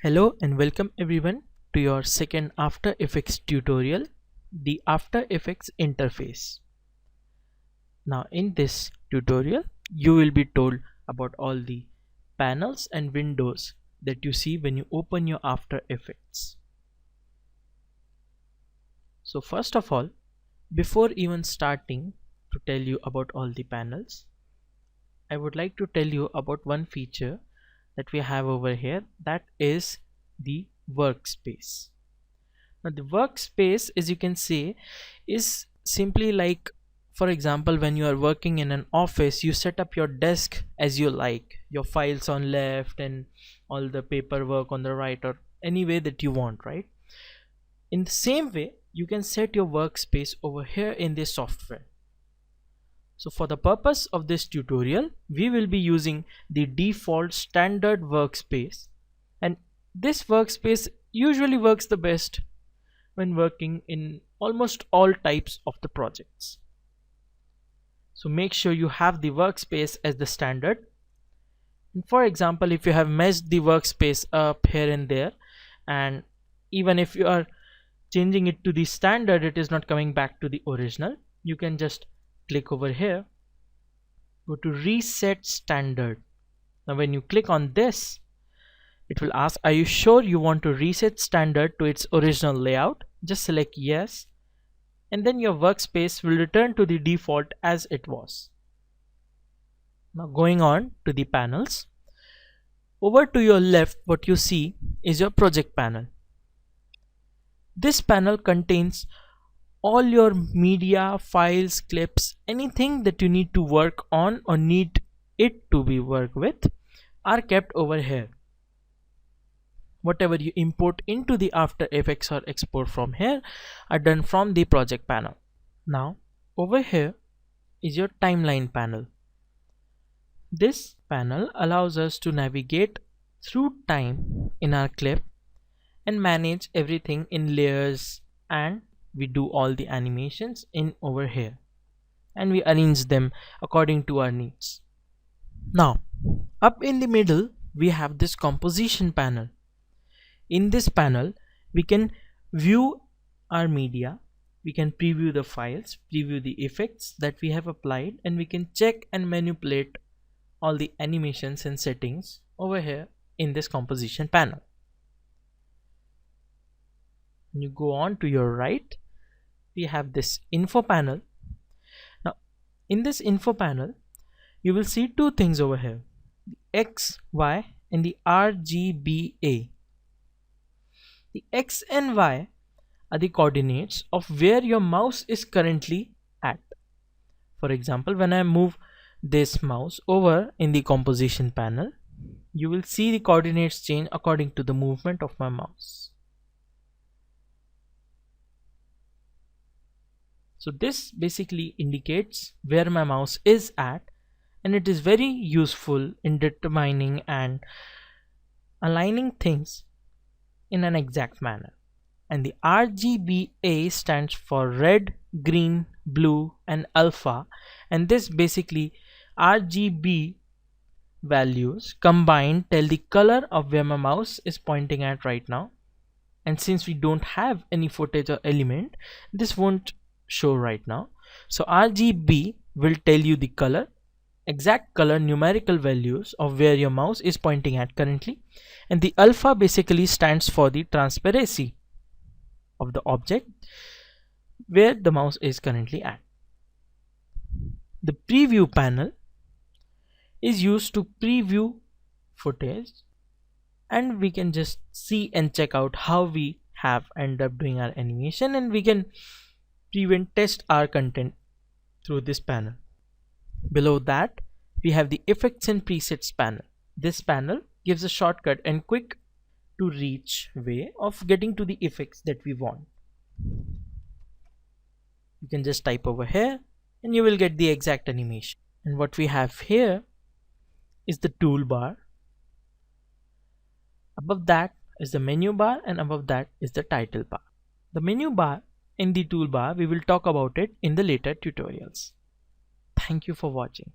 Hello and welcome everyone to your second After Effects tutorial, the After Effects interface. Now in this tutorial, you will be told about all the panels and windows that you see when you open your After Effects. So first of all, before even starting to tell you about all the panels, I would like to tell you about one feature that we have over here, that is the workspace. Now the workspace, as you can see, is simply like, for example, when you are working in an office, you set up your desk as you like, your files on left and all the paperwork on the right, or any way that you want, right? In the same way, you can set your workspace over here in this software. So for the purpose of this tutorial, we will be using the default standard workspace, and this workspace usually works the best when working in almost all types of the projects. So make sure you have the workspace as the standard. And for example, if you have messed the workspace up here and there, and even if you are changing it to the standard, it is not coming back to the original, you can just click over here, go to reset standard. Now when you click on this, it will ask, are you sure you want to reset standard to its original layout? Just select yes, and then your workspace will return to the default as it was. Now going on to the panels, over to your left what you see is your project panel. This panel contains all your media, files, clips, anything that you need to work on or need it to be worked with are kept over here. Whatever you import into the After Effects or export from here are done from the project panel. Now over here is your timeline panel. This panel allows us to navigate through time in our clip and manage everything in layers, and we do all the animations in over here and we arrange them according to our needs. Now up in the middle we have this composition panel. In this panel we can view our media, we can preview the files, preview the effects that we have applied, and we can check and manipulate all the animations and settings over here in this composition panel. When you go on to your right, we have this info panel. Now in this info panel you will see two things over here, the X, Y and the RGBA. The X and Y are the coordinates of where your mouse is currently at. For example, when I move this mouse over in the composition panel, you will see the coordinates change according to the movement of my mouse. So this basically indicates where my mouse is at, and it is very useful in determining and aligning things in an exact manner. And the RGBA stands for red, green, blue and alpha, and this basically RGB values combined tell the color of where my mouse is pointing at right now. And since we don't have any footage or element, this won't show right now. So RGB will tell you the color, exact color, numerical values of where your mouse is pointing at currently, and the alpha basically stands for the transparency of the object where the mouse is currently at. The preview panel is used to preview footage, and we can just see and check out how we have ended up doing our animation, and we can prevent test our content through this panel. Below that we have the effects and presets panel. This panel gives a shortcut and quick to reach way of getting to the effects that we want. You can just type over here and you will get the exact animation. And what we have here is the toolbar. Above that is the menu bar, and above that is the title bar. The menu bar and the toolbar, we will talk about it in the later tutorials. Thank you for watching.